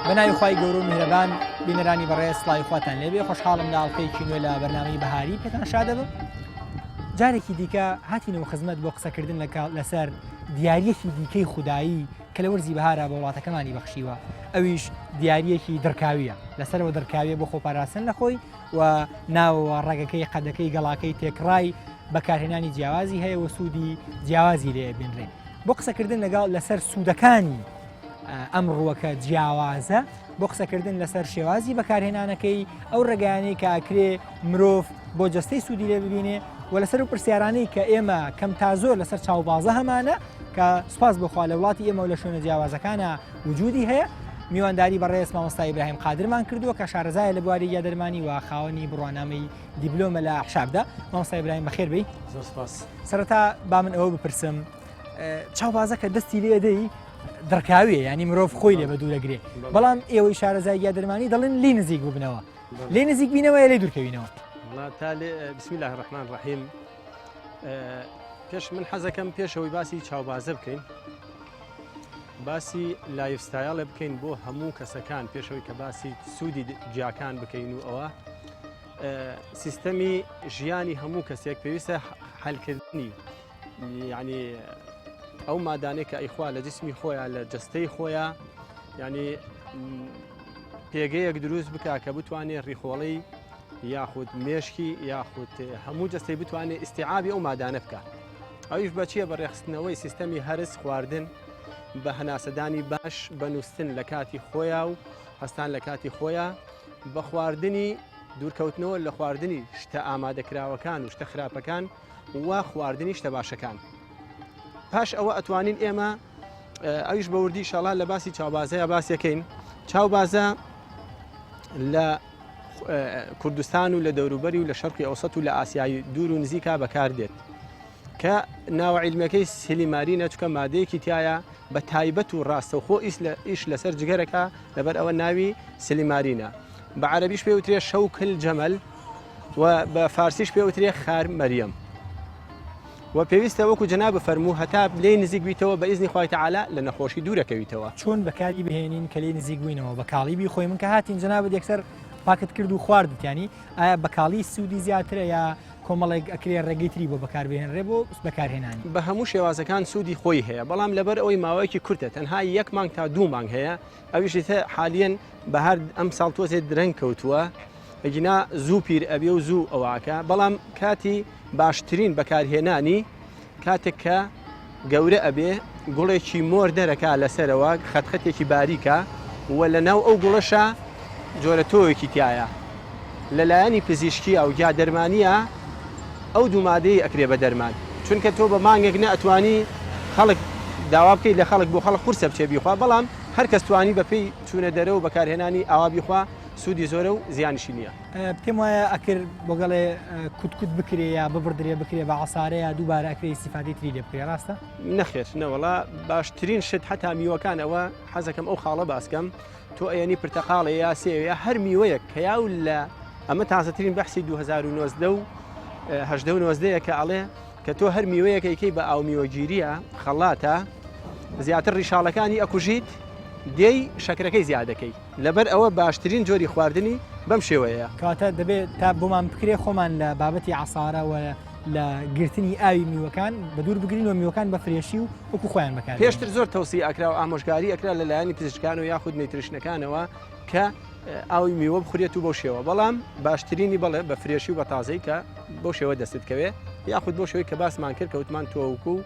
بەناوی خوای گەورە و میهرەبان بینەرانی بەڕێز سڵاوی خواتان لێبێ خۆشحاڵم لە ئاڵلقەیەکی نوێ لە بەرنامەی بەهاری پێتان شادەبم. جارێکی دیکە هاتینەوە خزمەت بۆ قسەکردن لەسەر دیاریەکی دیکەی خودایی کە لە وەرزی بەهارە بە وڵاتەکەمانی بەخشیوە، ئەویش دیاریەکی دڕکاویە لەسەرەوە دڕکاویە بۆ خۆپاراستن لە خۆی و ناوەوە ڕێگەکەی قەدەکەی گەڵاکەی تێکڕای بەکارهێنانی جیاوازی هەیە و سوودی جیاوازی لێ بێنرێ. بۆ قسەکردن لەگەڵ لەسەر سوودەکانی ئەم ڕووەکە جیاوازە، بۆ قسەکردن لەسەر شێوازی بەکارهێنانەکەی ئەو ڕێگەیانەی کە ئاکرێ مرۆڤ بۆ جەستەی سوودی لێ ببینێ و لەسەر و پرسیارانەی کە ئێمە کەم تا زۆر لەسەر چاوبازە هەمانە کە سوپاس بخوا لە وڵاتی ئێمە و لە شوێنە جیاوازەکانە وجودی هەیە. میوانداری بەڕێز مامۆستا ئیبراهیم قادرمان کردووە کە شارەزایە لە بواری یادەرمانی و خاوەنی بڕوانامەی دیبلۆمە لە حشابدا. مامۆستا ئیبراهیم بەخێر بی. زۆر سپاس. سەرەتا با من ئەوە بپرسم، چاوبازە کە دەستی لێ دەی دڕکاویە، ینی مرۆڤ خۆی لێ بە دوورەگرێ، بەڵام ئێوەی شارەزای یادەرمانی دەڵێن لی نزیک ببنەوە. لێ نزیک بینەوە یا لێ دوورکەوینەوە؟ بسم الله الرحمن الرحیم. پێش من حەزەکەم پێشەوەی باسی چاوبازە بکەین، باسی لایفستایڵە بکەین بۆ هەموو کەسەکان پێشەوەی کە باسی سوودی جیاکان بکەین و ئەوە سیستەمی ژیانی هەموو کەسێک پێویستە حەلکردنی، یعنی ئەو مادانەی کە ئەیخوا لە جسمی خۆیان لە جەستەی خۆیان، یعنی پێگەیەک دروست بکە کە بتوانێت ڕیخۆڵی یاخود مێشکی یاخود هەموو جەستەی بتوانێت ئیستیعابی ئەو مادانە بکە. ئەویش بەچیە بەڕێخستنەوەی سیستەمی هەرس خواردن بە هەناسەدانی باش بەنووسن لە کاتی خۆیان و هەستان لە کاتی خۆیان، بە خواردنی دوورکەوتنەوە لە خواردنی شتە ئامادەکراوەکان و شتە خراپەکان و خواردنی شتە باشەکان. پاش ئەوە ئەتوانین ئێمە ئەویش بە وردی ئینشاڵڵا لە باسی چاوبازەیە باسیەکەین. چاوبازە لە کوردستان و لە دەوروبەری و لە شەرقی ئەوسەط و لە ئاسیای دوور و نزیکا بەکاردێت کە ناوە عیلمەکەی سلیمارینە، چکە مادەیەکی تایە بە تایبەت و ڕاستەوخۆ ئیش لەسەر جگەرەکە، لەبەر ئەوە ناوی سلیمارینە. بە عەرەبیش پێوترێ شەوکل جەمەل و بە فارسیش پێوترێ خار مەریەم. و پێویستە وەکو جەناب فەرموو هەتا لێ نزیک بیتەوە بە ئیزنی خوای تەعالا لە نەخۆشی دوورەکەویتەوە. چۆن بەکاری بهێنین کە لێ نزیک بووینەوە؟ بەکاڵیبی خۆی من کە هاتین جەنابەت یەکسەر پاکت کرد و خواردت، ینی ئایا بەکاڵی سوودی زیاترە یا کۆمەڵێک ئەکرێ ڕێگەی تری بۆ بەکاربهێنرێ بۆ بەکارهێنانی؟ بە هەموو شێوازەکان سوودی خۆی هەیە، بەڵام لەبەر ئەوەی ماوەیەکی کورتە، تەنها 1 مانگ تا 2 مانگ هەیە. ئەویشی حالیان بە هەر ئەم ساڵ تۆزێت درەنگ کەوتووە، ئەگینا زوو پیر ئەبێ و زوو ئەوواکە، بەڵام کاتی باشترین بەکارهێنانی کاتێک کە گەورە ئەبێ گوڵێکی مۆر دەرەکە لەسەرەوە خەتخەتێکی باریکە و لە ناو ئەو گوڵەشە جۆرە تۆیەکی تایە. لەلایەنی پزیشکی ئەو یا دەرمانیە ئەو دوومادەی ئەکرێ بە دەرمان، چونکە تۆ بە مانگێک نەئەتوانی خەڵک داوا بکەیت لە خەڵک بۆ خەڵک قورسە بچێ بیخوا، بەڵام هەر کەس توانی بەپێی چوونە دەرە و بەکارهێنانی ئاوا بیخوا سوودی زۆرە و زیانیشی نییە. پێم وایە ئەکرد بۆگەڵێ کوتکوت بکرێ یا ببردرێ بکرێ بە عەسارەیە دووبارە ئەکرێ ئیستیفادەی تری لێ بکرێ، ڕاستە؟ نەخێر نەوەڵا باشترین شت هەتا میوەکان ئەوە حەزەکەم ئەو خاڵە باسکەم، تۆ ئەیەنی پرتەقاڵە یا سێوە هەر میوەیەک کە یاو لە ئەمە تازەترین بەحسی 2019 و 1990 کە ئەڵێ کە تۆ هەر میوەیەکەیکەی بە ئاو میوەگیریە خەڵاتە زیاتر ڕیشاڵەکانی ئەکوژیت دێی شەکرەکەی زیادەکەی، لەبەر ئەوە باشترین جۆری خواردنی بەم شێوەیە. کاتە دەبێت تا بۆمان بکرێ خۆمان لە بابەتی عەسارەوە لە گرتنی ئاوی میوەکان بە دوور بگرینەوە میوەکان بە فرێشی و وەکو خۆیان بەکار. پێشتر زۆر تەوسی ئەکرا و ئامۆژگاری ئەکرا لەلایەنی پزیشکان و یاخود نەیتریشنەکانەوە کە ئاوی میوە بخورێت و بۆ شێوە، بەڵام باشترینی بڵێ بە فرێشی و بە تازەی کە بۆ شێوە دەستکەوێ، یاخود بۆ شێوەی کە باسمان کرد کەوتمان تۆوەکو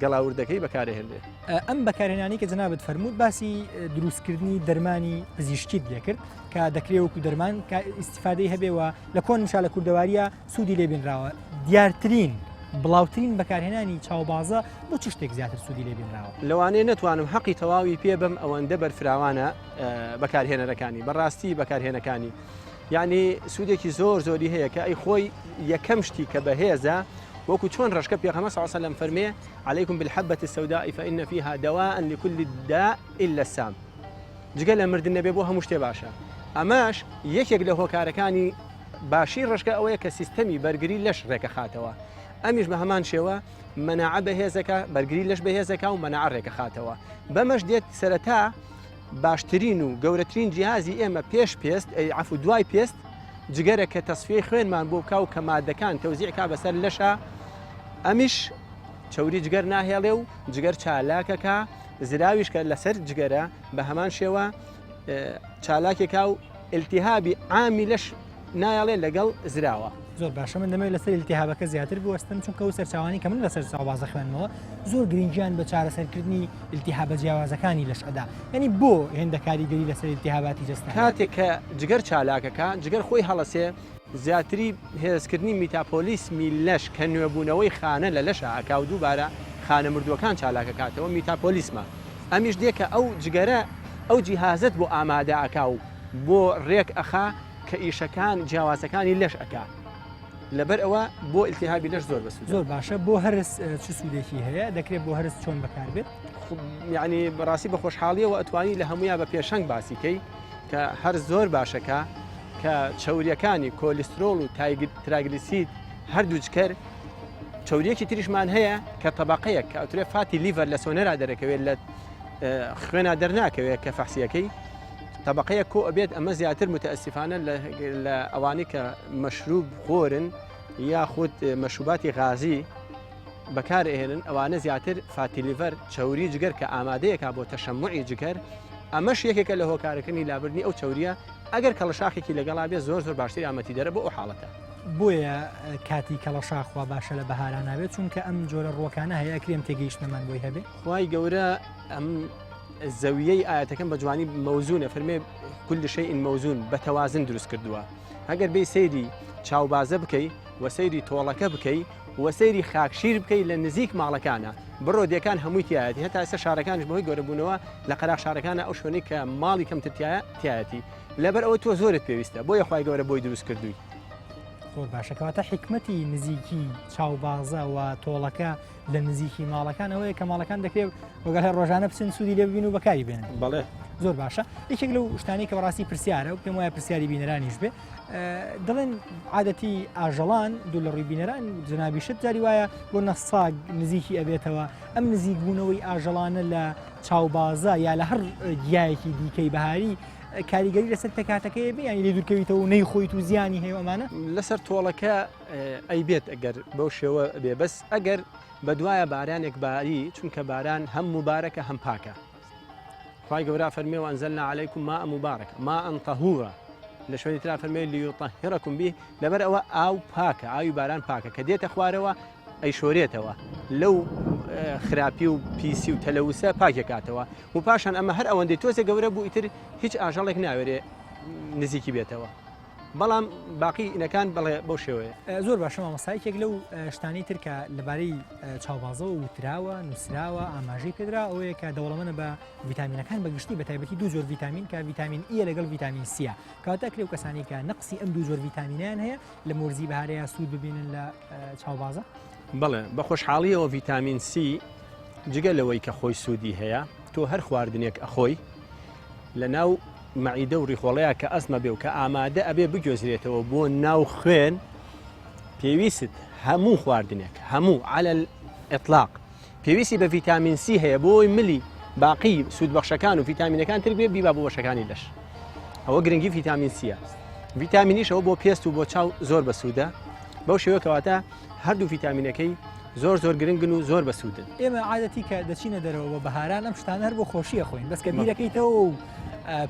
گەڵاوردەکەی بەکارهێنرێ. ئەم بەکارهێنانی کە جەنابەت فەرمووت باسی دروستکردنی دەرمانی پزیشکیت لێکرد کە دەکرێت وەکو دەرمان کە ئیستیفادەی هەبێەوە لە کۆن میشا لە کوردەواریە سوودی لێبێنراوە. دیارترین بڵاوترین بەکارهێنانی چاوبازە بۆ چ شتێک زیاتر سوودی لێبێنراوە؟ لەوانەیە نەتوانم حەقی تەواوی پێ بم ئەوەندە بەرفراوانە بەکارهێنەرەکانی بەڕاستی بەکارهێنەکانی، یعنی سوودێکی زۆر زۆری هەیە کە ئەی خۆی یەکەم شتی کە بەهێزە وەکو چۆن ڕشکە پێغەمبەر صلی الله علیه و سلم فەرمێ عەلەیکم بالحەبەة السەوداء فإن فيها دواء لكل داء إلا السام. جگە لە مردن نەبێ بۆ هەموو شتێ باشە. ئەماش یەکێک لە هۆکارەکانی باشی ڕشکە ئەوەیە کە سیستەمی بەرگری لەش ڕێکە خاتەوە. ئەمیش بە هەمان شێوە مەناعە بەهێزەکە، بەرگری لەش بەهێزەکە و مەناعە ڕێکە خاتەوە. بەمەش دێت سەرەتا باشترین و گەورەترین جیهازی ئێمە پێش پێست عفو دوای پێست جگەرە کە تەسفیەی خوێنمان بۆ بکە و کە مادەکان تەوزیعکا بەسەر لەشە ئەمیش چەوری جگەر ناهێڵێ و جگەر چالاکەکە زراویش کە لەسەر جگەرە بە هەمان شێوە چالاکێکا و ئلتیهابی عامی لەش نایڵێ لەگەڵ زراوە. زۆر باشە من دەمەوێت لەسەر ئیلتیهابەکە زیاتر بوەستم چونکە ئەو سەرچاوانی کە من لەسەر چاوبازە خوێنمەوە زۆر گرنگیان بە چارەسەرکردنی ئیلتیهابە جیاوازەکانی لەش ئەدا. یعنی بۆ هێندە کاریگەری لەسەر ئیلتیهاباتی جەستان کاتێک کە جگەر چالاکەکە جگەر خۆی هەڵەسێ زیاتری هێزکردنی میتاپۆلیسمی لەش کە نوێبوونەوەی خانە لە لەشە ئەکا و دووبارە خانە مردووەکان چالاکە کاتەوە میتاپۆلیسمە ئەمیش دێکە ئەو جگەرە ئەو جیهازت بۆ ئامادە ئەکا و بۆ ڕێک ئەخا کە ئیشەکان جیاوازەکانی لەش ئەکا لەبەر ئەوە بۆ ئیلتیهابی لەش زۆر بەسوود. زۆر باشە بۆ هەرس چ سوودێکی هەیە دەکرێت بۆ هەرس چۆن بەکاربێت؟ یعنی بەڕاستی بە خۆشحاڵیەوە ئەتوانی لە هەمویان بە پێشەنگ باسیکەی کە هەر زۆر باشەکە کە چەوریەکانی کۆلیسترۆڵ و تراگلیسید هەردوو جکەر چەوریەکی تریشمان هەیە کە تەباقەیە کە ئەوترێ فاتی لیڤەر لە سۆنەرا دەرەکەوێت لە خوێنە دەرناکەوێت کە فەحسیەکەی طبقەیە کۆ ئەبێت ئەمە زیاتر متەئسفانە لە ئەوانەی کە مەشروب خۆرن یاخود مەشروباتی غازی بەکارهێنن ئەوانە زیاتر فاتیلیڤەر چەوری جگەر کە ئامادەیەکا بۆ تەشەموعی جگەر ئەمەش یەکێکە لە هۆکارەکەنی لابردنی ئەو چەوریە ئەگەر کەڵەشاخێکی لەگەڵا بێت زۆر زۆر باشتر یارمەتی دەرە بۆ ئەو حاڵەتە. بۆیە کاتی کەڵەشاخوا باشە لە بەهاران نابێت چونکە ئەم جۆرە ڕووەکانە هەیە کرێم تێگەیشتنەمان بۆی هەبێت. خوای گەورە ئەم زەویەی ئاەتەکەم بە جوانی مەوزونە فەرمێ كل شيء موزون بەتەوازن دروست کردووە هەگەر بێ سەیری چاوبازە بکەی و سەیری تۆڵەکە بکەی و سەیری خاکشیر بکەی لە نزیک ماڵەکانە بڕۆدیەکان هەمووی تایەتی هەتا ئێستا شارەکانش بەهۆی گەورەبوونەوە لە قەراغ شارەکانە ئەو شوێنەی کە ماڵی کەمتر تایەتی لەبەر ئەوە تۆ زۆرت پێویستە بۆیە خوای گەورە بۆی دروست کردووی. زۆر باشەکەواتە حکمەتی نزیکی چاوبازە و تۆڵەکە لە نزیکی ماڵەکان ئەوەیە کە ماڵەکان دەکرێت وەگەر هەر ڕۆژانە بچن سوودی لێ ببین و بەکاری بێنن. بەڵێ زۆر باشە یەکێک لەو شتانی کە بەڕاستی پرسیارە و پێم وایە پرسیاری بینەرانیش بێ دەڵێن عادەتی ئاژەڵان دوو لە ڕووی بینەران جنابیشت جاری وایە بۆ نەساگ نزیکی ئەبێتەوە ئەم نزیکبوونەوەی ئاژەڵانە لە چاوبازە یا لە هەر گیایەکی دیکەی بەهاری کاریگەری لەسەر تەکاتەکەی بێ ینی لێ دوورکەویتەوە و نەیخۆیت و زیانی هەیە ئەمانە لەسەر تۆڵەکە ئەی بێت ئەگەر بەو شێوە بێ بەس ئەگەر بە دوایە بارانێک باری چونکە باران هەم مبارەکە هەم پاکە. خوای گەورە فەرمێ و ئەنزەلنا عەلەیکم ماء مبارەکە ماء طەهورە لە شوێنی ترا فەرمێ لیوطەهیرەکم به لەبەر ئەوە ئاو پاکە ئاوی باران پاکە کە دێتە خوارەوە ئەی شۆرێتەوە لەو خراپی و پیسی و تەلەوسە پاکێکاتەوە و پاشان ئەمە هەر ئەوەندەی تۆزێک گەورە بوو ئیتر هیچ ئاژەڵێک ناوێرێ نزیکی بێتەوە بەڵام باقی ئینەکان بەڵێ بەو شێوەیە. زۆر باشە مامۆستایەکێک لەو شتانی ترکە لەبارەی چاوبازەوە وتراوە نووسراوە ئاماژەی پێدرا ئەوەیە کە دەوڵەمەنە بە ڤیتامینەکان بەگشتی بە تایبەتی دوو جۆر ڤیتامین کە ڤیتامین ئی لەگەڵ ڤیتامین سیە کەواتە کرێ و کەسانی کە نەقسی ئەم دوو جۆر ڤیتامینیان هەیە لە مۆرزی بەهارەیە سوود ببینن لە چاوبازە. بەڵێ بە خۆشحاڵیەوە ڤیتامین سی جگە لەوەی کە خۆی سوودی هەیە تۆ هەر خواردنێک ئەخۆی لە ناو مەعیدە و ڕیخۆڵەیە کە ئەسمە بێ و کە ئامادە ئەبێ بگوێزرێتەوە بۆ ناو خوێن پێویست هەموو خواردنێک هەموو على الإطلاق پێویستی بە ڤیتامین سی هەیە بۆی ملی باقی سوودبەخشەکان و ڤیتامینەکان تر بێ بیبا بۆ بەشەکانی لەش ئەوە گرنگی ڤیتامین سیە. ڤیتامینیشەوە بۆ پێست و بۆ چاو زۆر بەسوودە بەو شێوە کەواتە هەردوو ڤیتامینەکەی زۆر زۆر گرنگن و زۆر بەسوودن. ئێمە عادەتی کە دەچینە دەرەوە بە بەهاران ئەم شتانە هەر بۆ خۆشیە خۆین بەس کە بیرەکەیتەوە و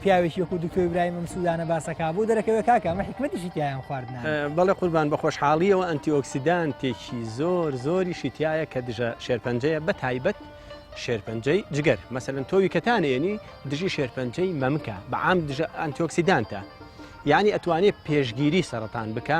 پیاوێکی وەکو دکتۆر ئیبراهیم سوودانە باسەکە بۆ دەرەکەوێت کاکە ئەمە حکمەتیشی تیایان خواردنان. بەڵێ قوربان بە خۆشحاڵیەوە ئەنتیۆکسیدانتێکی زۆر زۆریشی تایە کە دژە شێرپەنجەیە بە تایبەت شێرپەنجەی جگەر مەسەلەن تۆوی کەتانێنی دژی شێرپەنجەی مەمکە بەعام دژە ئەنتیۆکسیدانتە یعنی ئەتوانێت پێشگیری سەرەتان بکە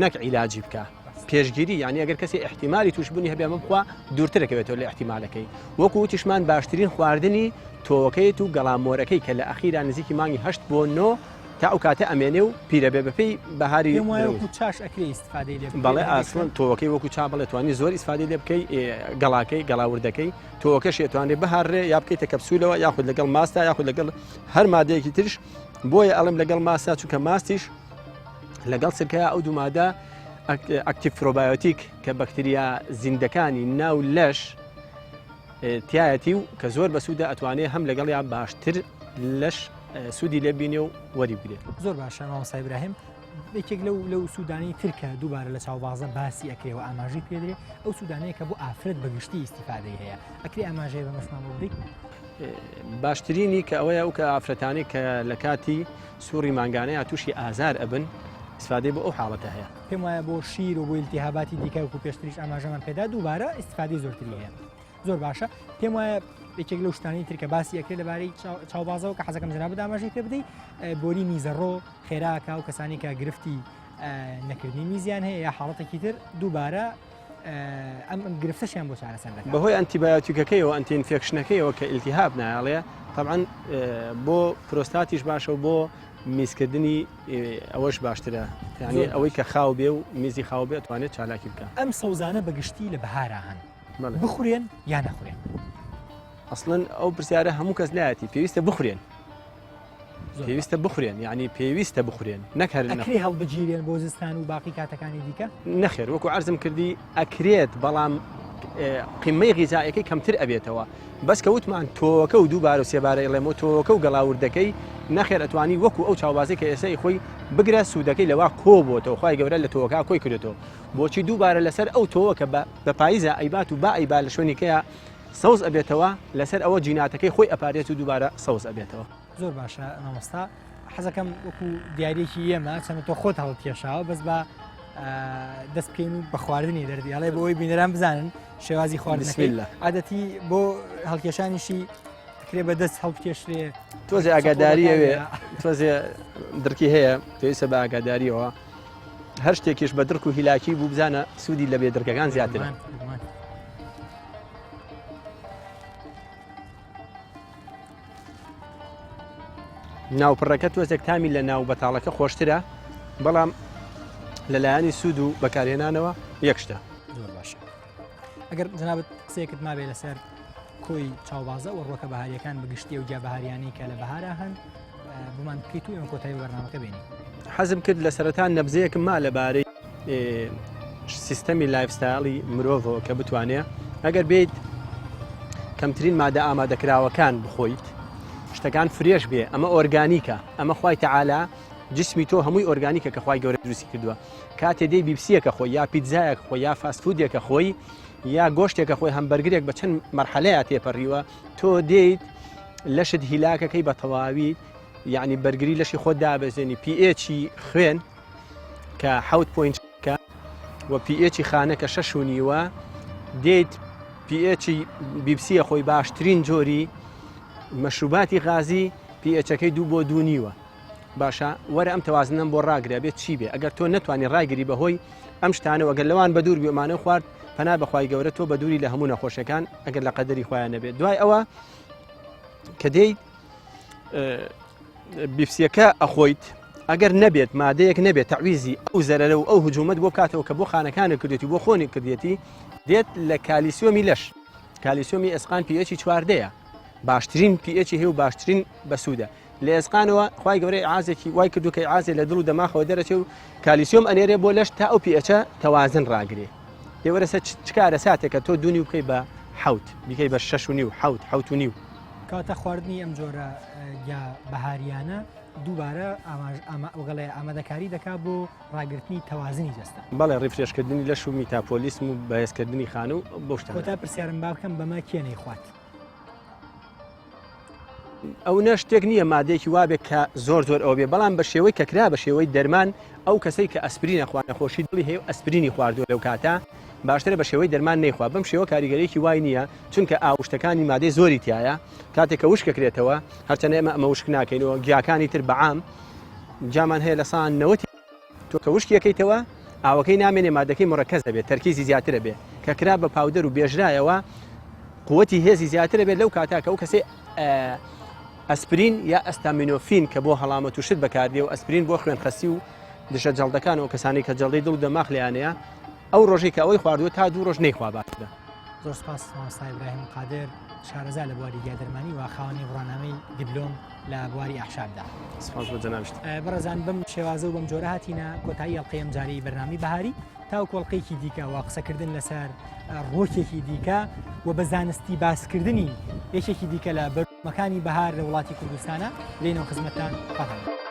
نەک عیلاجی بکە. پێشگیری یعنی ئەگەر کەسی احتیمالی توشبوونی هەبێ مەمخوا دوورترەکەوێتەوە لە احتیمالەکەی وەکو وتیشمان باشترین خواردنی تۆوەکەیت و گەڵامۆرەکەی کە لە ئەخیرا نزیکی مانگی 8 بۆ 9 تا ئەو کاتە ئەمێنێ و پیرە بێ بەپێی بەهاری چاش ئەکرێ ئیسفادەی لێ بەڵێ ئاسڵن تۆوەکەی وەکو چا بڵێ توانی زۆر ئیسفادەی لێ بکەی گەڵاکەی گەڵاوردەکەی تۆوەکەش ئەتوانێت بەهارڕێ یا بکەیتە کەپسولەوە یاخود لەگەڵ ماستا یاخود لەگەڵ هەر مادەیەکی ترش بۆیە ئەڵم لەگەڵ ماستا چونکە ماستیش لەگەڵ سرکەیە ئەو دوو مادە ئەکتیڤ پرۆبایۆتیک کە بەکتریا زیندەکانی ناو لەش تایەتی و کە زۆر بەسوودە ئەتوانێت هەم لەگەڵ یا باشتر لەش سوودی لێ بینێ و وەریبگرێت. زۆر باشە مامۆستا ئیبراهیم. یەکێک لەو سوودانی ترکە دووبارە لە چاوبازە باسی ئەکرێەوە ئاماژەی پێدرێت ئەو سوودانەیە کە بۆ ئافرەت بەگشتی ئیسیفادەی هەیە ئەکرێ ئاماژەیە بە مەشمان بۆ بدەیت. باشترینی کە ئەوەیە ئەو کە ئافرەتانی کە لە کاتی سووری مانگانەیە تووشی ئازار ئەبن استفادەی بۆ ئەو حاڵەتە هەیە. پێم وایە بۆ شیر و بۆ ئیلتیهاباتی دیکە وەکو پێشتریش ئاماژەمان پێدا دووبارە ئیسیفادەی زۆرتری هەیە. زۆر باشە پێم وایە یەکێک لەو شتانی ترکە باسی ئەکرێت لەبارەی چاوبازەوە کە حەزەکەم جەنابەت ئاماژەی پێ بدەیت بۆری میزەڕۆ خێراکە و کەسانی کە گرفتی نەکردنی میزیان هەیە یا حاڵەتێکی تر دووبارە ئەم گرفتەشیان بۆ چارەسەر دەکات. بەهۆی ئەنتیبایۆتیکەکەیەوە ئەنتیئینفێکشنەکەیەوە کە ئیلتیهاب نایڵێ طبعاً بۆ پرۆستاتیش باشە و بۆ میزکردنی ئەوەش باشترە یعنی ئەوەی کە خاو بێ و میزی خاو بێ توانێت چالاکی بکە. ئەم سەوزانە بەگشتی لە بەهارە هەن بخورێن یا نەخورێن. ئەسڵەن ئەو پرسیارە هەموو کەس لایەتی پێویستە بخورێن. پێویستە بخورێن یعنی پێویستە بخورێن نەکردن هەڵبگیرێن بۆ زستان و باقی کاتەکانی دیکە نەخێر وەکو عەرزم کردی ئەکرێت بەڵام قیمەی غیزائیەکەی کەمتر ئەبێتەوە بەس کە وتمان تۆکە و دووبارە و سێبارە ئێڵێمەوە تۆکە و گەڵاوردەکەی نەخێر ئەتوانی وەکو ئەو چاوبازی کە ئێسای خۆی بگرە سوودەکەی لەوا کۆ بۆتەوە خی گەورە لە تۆکە کۆی کردێتەوە بۆچی دووبارە لەسەر ئەو تۆوە کە بە پاییزە ئەیبات و با ئەیبا لە شوێنیکەیە سەوز ئەبێتەوە لەسەر ئەوە جیناتەکەی خۆی ئەپارێت و دووبارە سەوز ئەبێتەوە. زۆر باشە مامۆستا حەزەکەم وەکو دیارێکی ئێمە چەند تۆ خۆت هەڵکێشاوە بەس بە دەست بکەین و بە خواردنی دەردیاڵێ بۆ ئەوی بینەران بزانن شێوازی خواردنەکەی عادەتی بۆ هەڵکێشانیشی کرێ بە دەست هەڵکێشرێ تۆزێ ئاگاداریەوێ تۆزێ درکی هەیە پێویستە بە ئاگاداریەوە هەر شتێکیش بە درک و هیلاکی بوو بزانە سوودی لە بێدرکەکان زیاترە. ناوپڕەکە تۆزێک تامی لە ناو بەتاڵەکە خۆشترە بەڵام لەلایەنی سوود و بەکارهێنانەوە یەکشتە. زۆر باشە ئەگەر جەنابەت قسەیەکت مابێ لەسەر کۆی چاوبازە و ڕوەکە بەهاریەکان بەگشتی و جا بەهاریانی کە لە بەهارە هەن بمان بکەیت و ئەم کۆتایی بەرنامەکە بینی. حەزم کرد لە سەرەتان نەبزەیەکم ما لەبارەی سیستەمی لایفستایلی مرۆڤەوە کە بتوانێت ئەگەر بێت کەمترین مادە ئامادەکراوەکان بخۆیت شتەکان فرێش بێ ئەمە ئۆرگانیکە ئەمە خوای تەعالا جسمی تۆ هەمووی ئۆرگانیکە کە خوای گەورە دروستی کردووە کاتێ دەی بیپسیەکە خۆی یا پیتزایەک خۆی یا فاستفودێکە خۆی یا گۆشتێکە خۆی هەمبەرگرێک بە چەند مەرحەلەیە تێپەڕیوە تۆ دەیت لەشت هیلاکەکەی بە تەواوی یعنی بەرگری لەشی خۆت دابەزێنی پێچی خوێن کە 7.کە و پێچی خانەکە 6.5 دەیت پێچی بیپسیە خۆی باشترین جۆری مەشروباتی غازی پێچەکەی 2 بۆ 2.5 باشە وەرە ئەم تەوازنم بۆ ڕاگرێ بێت چی بێ ئەگەر تۆ نتوانانی ڕایگری بەهۆی ئەم شتانەوە ئەگەر لەوان بە دوور بیێمانە خوارد پەنا بەخوای گەورە تۆ بە دووری لە هەموو نەخۆشەکان ئەگەر لە قەدەری خۆیان نەبێت دوای ئەوە کە دەیت بیپسیەکە ئەخۆیت ئەگەر نەبێت مادەیەک نەبێت تەعویزی ئەو زەرەرە و ئەو هجوومەت بۆ بکاتەوە کە بۆ خانەکانە کردێتی بۆ خۆنی کردێتی دێت لە کالیسیۆمی لەش کالیسیۆمی ئەسقان پێچی 4 باشترین پێچی هەیە و باشترین بەسوودە لە ئێسقانەوە خی گەورەی عازێکی وای کردو کە عازێ لە دڵ و دەماخەوە دەرەچێ و کالیسیۆم ئەنێرێ بۆ لەش تا ئەو پێچە تەوازن ڕاگرێ دێوەرەسە چکارە ساتێکە تۆ دوونی بکەی بە حوت بیکەی بە 6.5 حوت کاتە خواردنی ئەم جۆرە یا بەهاریانە دووبارە ئەوگەڵێ ئامادەکاری دەکات بۆ ڕاگررتنی تەوازنی جەستە بەڵێ ڕیفرێشکردنی لەش و میتاپۆلیسم و بەهێزکردنی خانە و بۆ شتە تا پرسیارم با بکەم بەمە کێنەی خوات ئەو نە شتێک نییە مادەیەکی وابێت کە زۆر ئەو بێ بەڵام بە شێوەی کەکرا بە شێوەی دەرمان ئەو کەسەی کە ئەسپرینە خوانەخۆشی دڵی هەیە ئەسپرینی خواردووە لەو کاتە باشترە بە شێوەی دەرمان نەیخوا بەم شێوە کاریگەرێکی وای نییە چونکە ئاوشتەکانی مادەی زۆری تایە کاتێککە وشکەکرێتەوە هەرچەنە ئەمە وشک ناکەینەوە گیاکانی تر بەعام جامان هەیە لە سان نەوەتی تۆ کە وشکیەکەیتەوە ئاوەکەی نامێنێ مادەکەی مڕەکەز دەبێت تەرکیزی زیاترە بێ کە کرا بە پاودەر و بێژرایەوە قووەتی هێزی زیاترە بێت لەو کاتاکە ئەو کەسێ ئەسپرین یا ئەستامینۆفین کە بۆ هەڵامەت و شت بەکاردێ و ئەسپرین بۆ خوێن خەسی و دشە جەڵدەکان و کەسانی کە جەڵدەی دڵ دەماخ لەیانەیە ئەو ڕۆژی کە ئەوەی خواردووە تا 2 ڕۆژ نەیخوا باشە. زۆر سپاس مامۆستا ئیبراهیم قادر شارەزا لە بواری یادەرمانی و خاوەنی ڕۆنامەی دیپلۆم لە بواری ئەحشابدا. سپاس بۆ جەنابشت. بەڕێزان بەم شێوازە و بەم جۆرە هاتینە کۆتایی ئەڵقەی ئەم جارەی بەرنامەی بەهاری تاوەکو ئەڵقەیەکی دیکە و قسەکردن لەسەر ڕۆکێکی دیکە و بە زانستی باسکردنی یەکێکی دیکە لە مەکانی بەهار لە وڵاتی کوردستانە لێنەوە خزمەتتان خاتان.